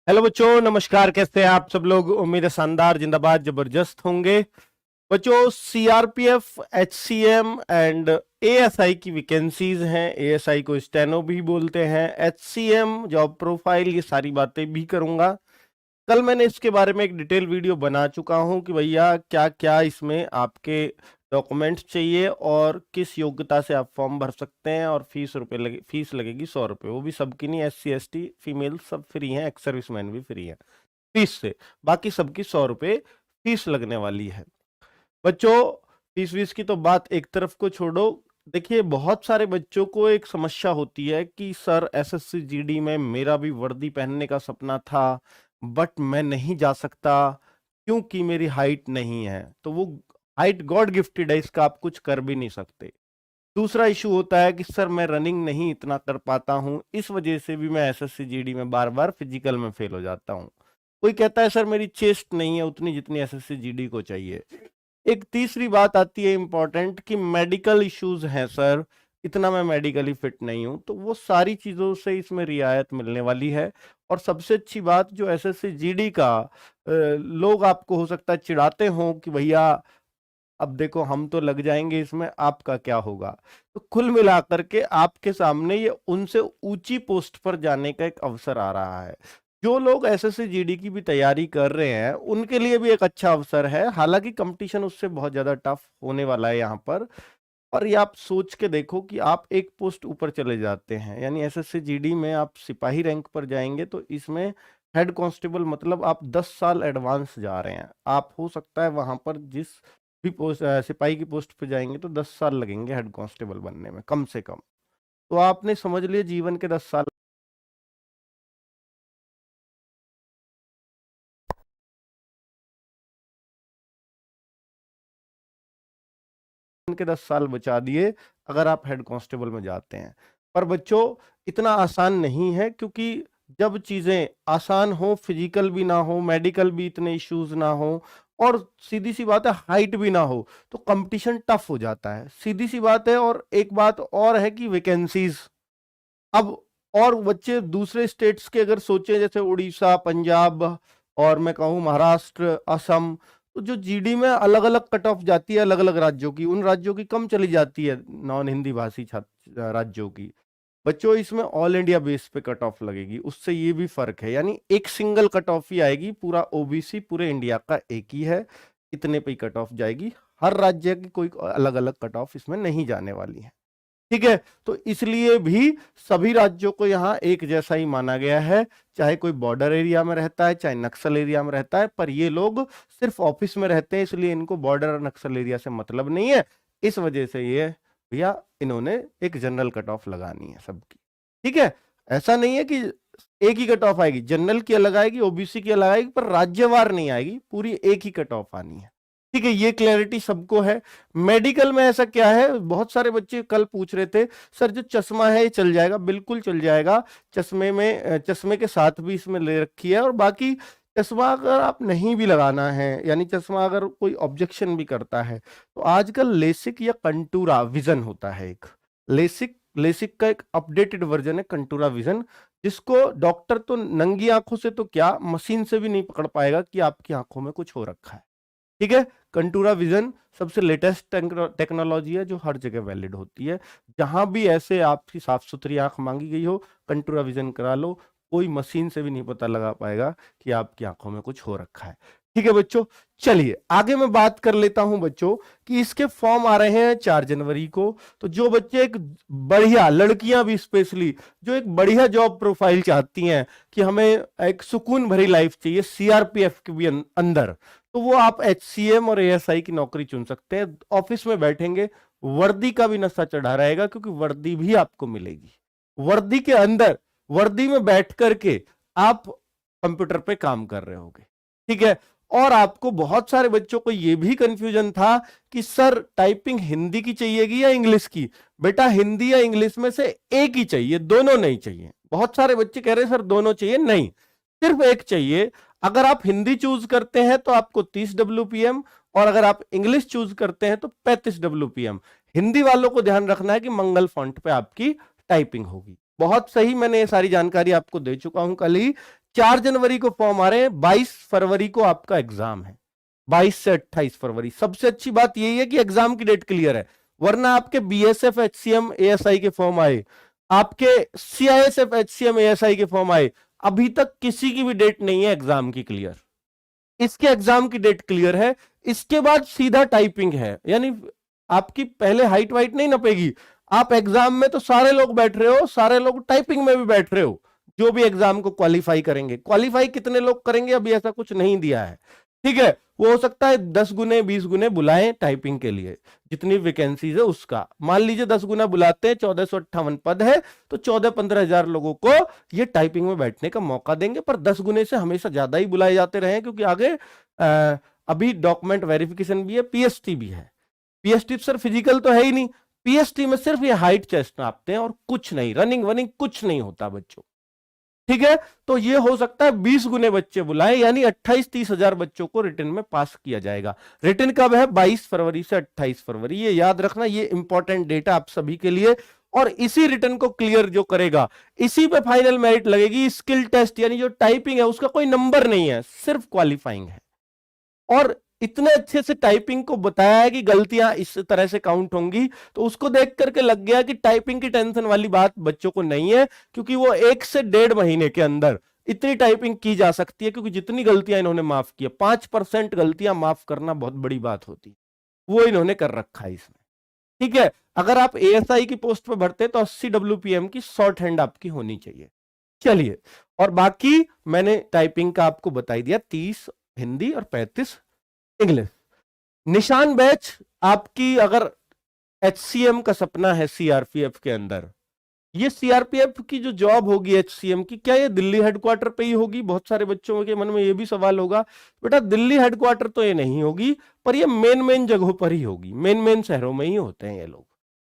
Hello बच्चों, नमस्कार। कैसे हैं आप सब लोग? उम्मीद है शानदार, जिंदाबाद, जबरदस्त होंगे। बच्चों, सीआरपीएफ, एचसीएम एंड एएसआई की वैकेंसीज हैं। एएसआई को स्टेनो भी बोलते हैं, एचसीएम जॉब प्रोफाइल, ये सारी बातें भी करूंगा। कल मैंने इसके बारे में एक डिटेल वीडियो बना चुका हूं कि भैया क्या क्या इसमें आपके डॉक्यूमेंट्स चाहिए और किस योग्यता से आप फॉर्म भर सकते हैं, और फीस लगेगी 100 रुपये। वो भी सबकी नहीं, SC ST फीमेल सब फ्री हैं, एक्स सर्विसमैन भी फ्री हैं फीस से। बाकी सबकी 100 रुपये फीस लगने वाली है। बच्चों, फीस वीस की तो बात एक तरफ को छोड़ो। देखिए, बहुत सारे बच्चों को एक समस्या होती है कि सर, SSC GD में मेरा भी वर्दी पहनने का सपना था, बट मैं नहीं जा सकता क्योंकि मेरी हाइट नहीं है। तो वो हाइट गॉड गिफ्टेड है, इसका आप कुछ कर भी नहीं सकते। दूसरा इशू होता है कि सर, मैं रनिंग नहीं इतना कर पाता हूं, इस वजह से भी मैं SSC GD में बार बार फिजिकल में फेल हो जाता हूं। कोई कहता है सर, मेरी चेस्ट नहीं है उतनी जितनी SSC GD को चाहिए। एक तीसरी बात आती है इंपॉर्टेंट कि मेडिकल इश्यूज हैं सर, इतना मैं मेडिकली फिट नहीं हूं। तो वो सारी चीजों से इसमें रियायत मिलने वाली है। और सबसे अच्छी बात, जो SSC GD का लोग आपको हो सकता है चिढ़ाते हों कि भैया अब देखो हम तो लग जाएंगे इसमें, आपका क्या होगा। तो कुल मिलाकर के आपके सामने ये उनसे ऊंची पोस्ट पर जाने का एक अवसर आ रहा है। जो लोग SSC GD की भी तैयारी कर रहे हैं उनके लिए भी एक अच्छा अवसर है। हालांकि कंपटीशन उससे बहुत ज्यादा टफ होने वाला है यहाँ पर। और ये आप सोच के देखो कि आप एक पोस्ट ऊपर चले जाते हैं, यानी SSC GD में आप सिपाही रैंक पर जाएंगे, तो इसमें हेड कांस्टेबल मतलब आप 10 साल एडवांस जा रहे हैं। आप हो सकता है वहां पर जिस भी पोस्ट सिपाही की पोस्ट पे जाएंगे तो 10 साल लगेंगे हेड कांस्टेबल बनने में कम से कम। तो आपने समझ लिया जीवन के 10 साल के 10 साल बचा दिए अगर आप हेड कांस्टेबल में जाते हैं। पर बच्चों, इतना आसान नहीं है, क्योंकि जब चीजें आसान हो, फिजिकल भी ना हो, मेडिकल भी इतने इश्यूज ना हो, और सीधी सी बात है हाइट भी ना हो, तो कंपटीशन टफ हो जाता है। सीधी सी बात है। और एक बात और है कि वैकेंसीज अब, और बच्चे दूसरे स्टेट्स के अगर सोचें, जैसे उड़ीसा, पंजाब, और मैं कहूँ महाराष्ट्र, असम, तो जो GD में अलग अलग कट ऑफ जाती है अलग अलग राज्यों की, उन राज्यों की कम चली जाती है नॉन हिंदी भाषी छात्र राज्यों की। बच्चों, इसमें ऑल इंडिया बेस पे कट ऑफ लगेगी, उससे ये भी फर्क है, यानी एक सिंगल कट ऑफ ही आएगी। पूरा OBC पूरे इंडिया का एक ही है, इतने पे कट ऑफ जाएगी। हर राज्य की कोई अलग अलग कट ऑफ इसमें नहीं जाने वाली है। ठीक है। तो इसलिए भी सभी राज्यों को यहाँ एक जैसा ही माना गया है, चाहे कोई बॉर्डर एरिया में रहता है, चाहे नक्सल एरिया में रहता है। पर ये लोग सिर्फ ऑफिस में रहते हैं, इसलिए इनको बॉर्डर और नक्सल एरिया से मतलब नहीं है। इस वजह से ये भैया इन्होंने एक जनरल कट ऑफ लगानी है सबकी। ठीक है। ऐसा नहीं है कि एक ही कट ऑफ आएगी, जनरल की अलग आएगी, OBC की अलग आएगी, पर राज्यवार नहीं आएगी, पूरी एक ही कट ऑफ आनी है। ठीक है, ये क्लैरिटी सबको है। मेडिकल में ऐसा क्या है, बहुत सारे बच्चे कल पूछ रहे थे, सर जो चश्मा है ये चल जाएगा? बिल्कुल चल जाएगा। चश्मे में चश्मे के साथ भी इसमें ले रखी है। और बाकी चश्मा अगर आप नहीं भी लगाना है, यानी चश्मा अगर कोई ऑब्जेक्शन भी करता है, तो आजकल लेसिक या कंटूरा विजन होता है एक। लेसिक लेसिक का एक अपडेटेड वर्जन है कंटूरा विजन, जिसको डॉक्टर तो नंगी आंखों से तो क्या, मशीन से भी नहीं पकड़ पाएगा कि आपकी आंखों में कुछ हो रखा है। ठीक है। कंटूरा विजन सबसे लेटेस्ट टेक्नोलॉजी है जो हर जगह वैलिड होती है। जहां भी ऐसे आपकी साफ सुथरी आंख मांगी गई हो, कंटूरा विजन करा लो, कोई मशीन से भी नहीं पता लगा पाएगा कि आपकी आंखों में कुछ हो रखा है। ठीक है बच्चों, चलिए आगे मैं बात कर लेता हूं बच्चों कि इसके फॉर्म आ रहे हैं 4 जनवरी को। तो जो बच्चे एक बढ़िया, लड़कियां भी स्पेशली, जो एक बढ़िया जॉब प्रोफाइल चाहती हैं कि हमें एक सुकून भरी लाइफ चाहिए CRPF के भी अंदर, तो वो आप HCM और ASI की नौकरी चुन सकते हैं। ऑफिस में बैठेंगे, वर्दी का भी नशा चढ़ा रहेगा, क्योंकि वर्दी भी आपको मिलेगी। वर्दी के अंदर, वर्दी में बैठ करके आप कंप्यूटर पे काम कर रहे होगे। ठीक है। और आपको, बहुत सारे बच्चों को यह भी कंफ्यूजन था कि सर टाइपिंग हिंदी की चाहिएगी या इंग्लिश की? बेटा, हिंदी या इंग्लिश में से एक ही चाहिए, दोनों नहीं चाहिए। बहुत सारे बच्चे कह रहे हैं सर दोनों चाहिए, नहीं, सिर्फ एक चाहिए। अगर आप हिंदी चूज करते हैं तो आपको 30 WPM, और अगर आप इंग्लिश चूज करते हैं तो 35 WPM। हिंदी वालों को ध्यान रखना है कि मंगल फॉन्ट पे आपकी टाइपिंग होगी। बहुत सही, मैंने ये सारी जानकारी आपको दे चुका हूं कल ही। 4 जनवरी को फॉर्म आ रहे हैं, 22 फरवरी को आपका एग्जाम है, 22 से 28 फरवरी। सबसे अच्छी बात यही है कि एग्जाम की डेट क्लियर है, वरना आपके बीएसएफ एचसीएम एएसआई के फॉर्म आए, आपके सीआईएसएफ एचसीएम एएसआई के फॉर्म आए, अभी तक किसी की भी डेट नहीं है एग्जाम की क्लियर। इसके एग्जाम की डेट क्लियर है, इसके बाद सीधा टाइपिंग है, यानी आपकी पहले हाइट वाइट नहीं नपेगी। आप एग्जाम में तो सारे लोग बैठ रहे हो, सारे लोग टाइपिंग में भी बैठ रहे हो, जो भी एग्जाम को क्वालिफाई करेंगे। क्वालिफाई कितने लोग करेंगे अभी ऐसा कुछ नहीं दिया है, ठीक है। वो हो सकता है 10 गुने 20 गुने बुलाएं टाइपिंग के लिए, जितनी वैकेंसीज है उसका। मान लीजिए 10 गुना बुलाते हैं, 1458 पद है, तो 14-15 हजार लोगों को ये टाइपिंग में बैठने का मौका देंगे। पर 10 गुने से हमेशा ज्यादा ही बुलाए जाते रहे, क्योंकि आगे अभी डॉक्यूमेंट वेरिफिकेशन भी है, पीएसटी भी है। पीएसटी सिर्फ फिजिकल तो है ही नहीं, पीएसटी में सिर्फ ये हाइट चेस्ट नापते हैं और कुछ नहीं, रनिंग वनिंग कुछ नहीं होता बच्चों, ठीक है। तो ये हो सकता है 20 गुने बच्चे बुलाए, यानी 28-30 हजार बच्चों को रिटन में पास किया जाएगा। रिटन कब है? 22 फरवरी से 28 फरवरी, ये याद रखना, ये इंपॉर्टेंट डेटा आप सभी के लिए। और इसी रिटन को क्लियर जो करेगा, इसी पे फाइनल मेरिट लगेगी। स्किल टेस्ट यानी जो टाइपिंग है उसका कोई नंबर नहीं है, सिर्फ क्वालिफाइंग है। और इतने अच्छे से टाइपिंग को बताया है कि गलतियां इस तरह से काउंट होंगी, तो उसको देख करके लग गया कि टाइपिंग की टेंशन वाली बात बच्चों को नहीं है, क्योंकि वो 1 से 1.5 महीने के अंदर इतनी टाइपिंग की जा सकती है। क्योंकि जितनी गलतियां इन्होंने माफ की है, 5% गलतियां माफ करना बहुत बड़ी बात होती है, वो इन्होंने कर रखा है इसमें, ठीक है। अगर आप एएसआई की पोस्ट पर भरते तो 80 WPM की शॉर्ट हैंड आपकी होनी चाहिए। चलिए, और बाकी मैंने टाइपिंग का आपको बताई दिया, 30 हिंदी और 35 इंग्लिश। निशान बैच आपकी, अगर एचसीएम का सपना है सीआरपीएफ के अंदर, ये सीआरपीएफ की जो जॉब होगी एचसीएम की, क्या ये दिल्ली हेडक्वार्टर पे ही होगी? बहुत सारे बच्चों के मन में ये भी सवाल होगा। बेटा दिल्ली हेडक्वार्टर तो ये नहीं होगी, पर ये मेन जगहों पर ही होगी, मेन शहरों में ही होते हैं ये लोग,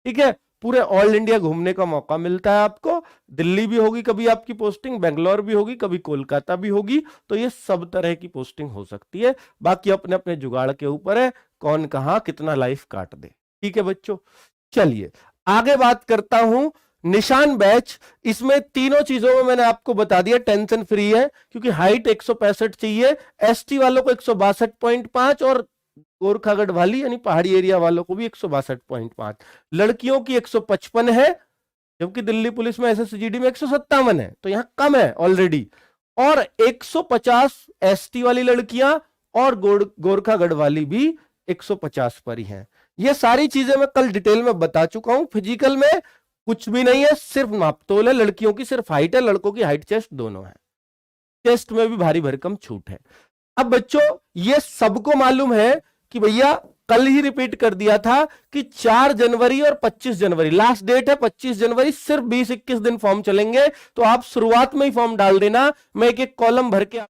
ठीक है। पूरे ऑल इंडिया घूमने का मौका मिलता है आपको। दिल्ली भी होगी कभी आपकी पोस्टिंग, बेंगलोर भी होगी, कभी कोलकाता भी होगी, तो ये सब तरह की पोस्टिंग हो सकती है। बाकी अपने अपने जुगाड़ के ऊपर है, कौन कहां कितना लाइफ काट दे, ठीक है बच्चों। चलिए आगे बात करता हूं। निशान बैच, इसमें तीनों चीजों में मैंने आपको बता दिया टेंशन फ्री है, क्योंकि हाइट 165 चाहिए, एसटी वालों को 162.5 और गोरखा गढ़वाली यानी पहाड़ी एरिया वालों को भी 162.5, लड़कियों की 155 है, जबकि दिल्ली पुलिस में एसएसजीडी में 157 है, तो यहां कम है ऑलरेडी। और 150 एसटी वाली लड़कियां और गोरखा गढ़वाली भी 150 पर ही हैं। ये सारी चीजें मैं कल डिटेल में बता चुका हूं। फिजिकल में कुछ भी नहीं है, सिर्फ नापतोल है, लड़कियों की सिर्फ हाइट है, लड़कों की हाइट चेस्ट दोनों है, चेस्ट में भी भारी भरकम छूट है। अब बच्चों ये सबको मालूम है कि भैया कल ही रिपीट कर दिया था कि 4 जनवरी और 25 जनवरी लास्ट डेट है, 25 जनवरी सिर्फ 20-21 दिन फॉर्म चलेंगे, तो आप शुरुआत में ही फॉर्म डाल देना। मैं एक कॉलम भर के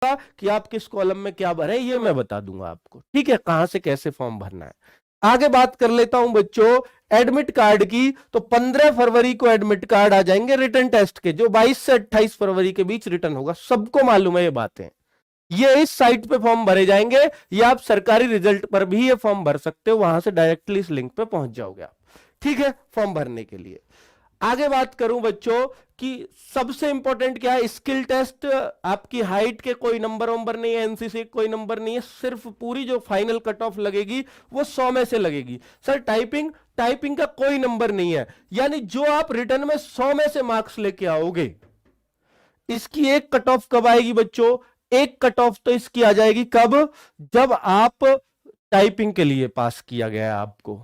कि आप किस कॉलम में क्या भरें ये मैं बता दूंगा आपको, ठीक है, कहां से कैसे फॉर्म भरना है। आगे बात कर लेता हूं बच्चों एडमिट कार्ड की। तो 15 फरवरी को एडमिट कार्ड आ जाएंगे रिटन टेस्ट के, जो 22 से 28 फरवरी के बीच रिटर्न होगा। सबको मालूम है ये बातें, ये इस साइट पे फॉर्म भरे जाएंगे, या आप सरकारी रिजल्ट पर भी ये फॉर्म भर सकते हो, वहां से डायरेक्टली इस लिंक पे पहुंच जाओगे आप, ठीक है, फॉर्म भरने के लिए। आगे बात करूं बच्चों कि सबसे इंपॉर्टेंट क्या है, स्किल टेस्ट। आपकी हाइट के कोई नंबर वंबर नहीं है, एनसीसी कोई नंबर नहीं है, सिर्फ पूरी जो फाइनल कट ऑफ लगेगी वो 100 में से लगेगी। सर टाइपिंग का कोई नंबर नहीं है, यानी जो आप रिटर्न में 100 में से मार्क्स लेके आओगे, इसकी एक कट ऑफ कब आएगी बच्चों? एक कट ऑफ तो इसकी आ जाएगी कब? जब आप टाइपिंग के लिए पास किया गया है आपको,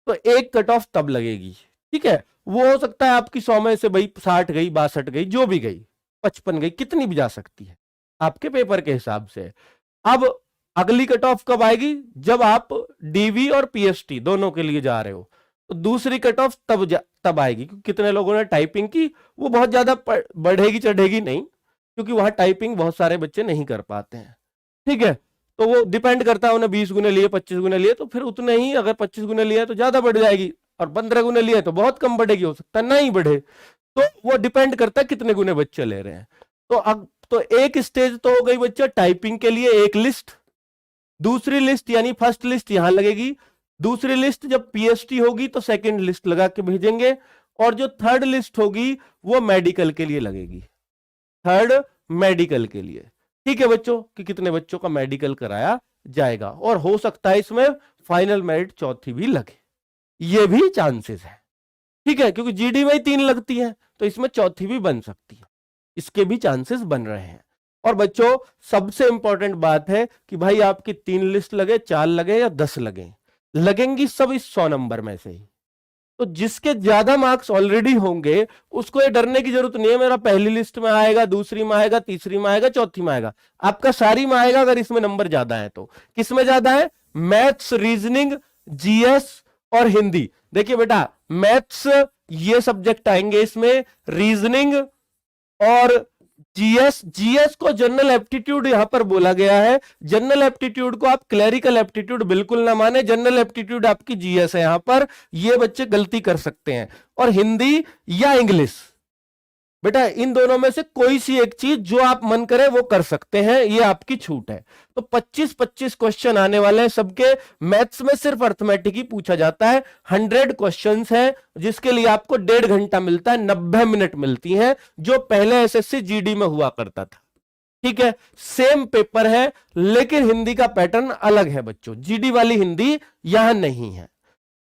तो एक कट ऑफ तब लगेगी, ठीक है। वो हो सकता है आपकी 100 में से भाई 60 गई, 62 गई, जो भी गई, 55 गई, कितनी भी जा सकती है आपके पेपर के हिसाब से। अब अगली कट ऑफ कब आएगी? जब आप डीवी और पीएसटी दोनों के लिए जा रहे हो, तो दूसरी कट ऑफ तब आएगी। कितने लोगों ने टाइपिंग की, वो बहुत ज्यादा बढ़ेगी चढ़ेगी नहीं, क्योंकि वहां टाइपिंग बहुत सारे बच्चे नहीं कर पाते हैं, ठीक है। तो वो डिपेंड करता है, उन्हें 20 गुने लिए 25 गुने लिए तो फिर उतने ही, अगर 25 गुने लिए तो ज्यादा बढ़ जाएगी, और 15 गुने लिए तो बहुत कम बढ़ेगी, हो सकता है नहीं बढ़े। तो वो डिपेंड करता है कितने गुने बच्चे ले रहे हैं। तो अब तो एक स्टेज तो हो गई बच्चा टाइपिंग के लिए, एक लिस्ट। दूसरी लिस्ट यानी फर्स्ट लिस्ट यहां लगेगी, दूसरी लिस्ट जब पीएसटी होगी तो सेकंड लिस्ट लगा के भेजेंगे। और जो थर्ड लिस्ट होगी वो मेडिकल के लिए लगेगी, थर्ड मेडिकल के लिए। ठीक है बच्चों, कि कितने बच्चों का मेडिकल कराया जाएगा, और हो सकता है इसमें फाइनल मेरिट चौथी भी लगे, ये भी चांसेस है। ठीक है, क्योंकि जीडी में ही 3 लगती है तो इसमें चौथी भी बन सकती है, इसके भी चांसेस बन रहे हैं। और बच्चों सबसे इंपॉर्टेंट बात है कि भाई आपकी 3 लिस्ट लगे, 4 लगे या 10 लगे, लगेंगी सब इस 100 नंबर में से ही। तो जिसके ज्यादा मार्क्स ऑलरेडी होंगे उसको ये डरने की जरूरत नहीं है मेरा पहली लिस्ट में आएगा, दूसरी में आएगा, तीसरी में आएगा, चौथी में आएगा। आपका सारी में आएगा अगर इसमें नंबर ज्यादा है तो। किसमें ज्यादा है? मैथ्स, रीजनिंग, जीएस और हिंदी। देखिए बेटा, मैथ्स ये सब्जेक्ट आएंगे इसमें, रीजनिंग और जीएस को जनरल एप्टीट्यूड यहां पर बोला गया है। जनरल एप्टीट्यूड को आप क्लरिकल एप्टीट्यूड बिल्कुल ना माने, जनरल एप्टीट्यूड आपकी जीएस है यहां पर, ये बच्चे गलती कर सकते हैं। और हिंदी या इंग्लिश, बेटा इन दोनों में से कोई सी एक चीज जो आप मन करे वो कर सकते हैं, ये आपकी छूट है। तो 25-25 क्वेश्चन आने वाले हैं सबके। मैथ्स में सिर्फ अर्थमेटिक ही पूछा जाता है, 100 क्वेश्चंस हैं जिसके लिए आपको 1.5 घंटा मिलता है, 90 मिनट मिलती हैं, जो पहले एसएससी जीडी में हुआ करता था। ठीक है, सेम पेपर है लेकिन हिंदी का पैटर्न अलग है बच्चों, जीडी वाली हिंदी यहां नहीं है।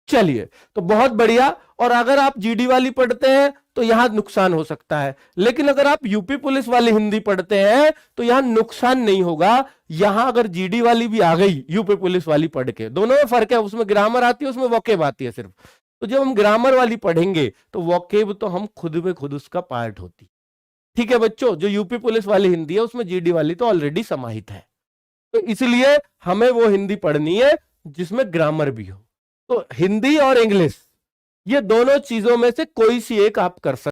चलिए, तो बहुत बढ़िया। और अगर आप जीडी वाली पढ़ते हैं तो यहां नुकसान हो सकता है, लेकिन अगर आप यूपी पुलिस वाली हिंदी पढ़ते हैं तो यहां नुकसान नहीं होगा। यहां अगर जीडी वाली भी आ गई यूपी पुलिस वाली पढ़ के, दोनों में फर्क है, उसमें ग्रामर आती है, उसमें वोकेब आती है सिर्फ। तो जब हम ग्रामर वाली पढ़ेंगे तो वोकेब तो हम खुद में खुद उसका पार्ट होती। ठीक है बच्चों, जो यूपी पुलिस वाली हिंदी है उसमें जीडी वाली तो ऑलरेडी समाहित है, तो इसलिए हमें वो हिंदी पढ़नी है जिसमें ग्रामर भी हो। तो हिंदी और इंग्लिश ये दोनों चीजों में से कोई सी एक आप कर सकते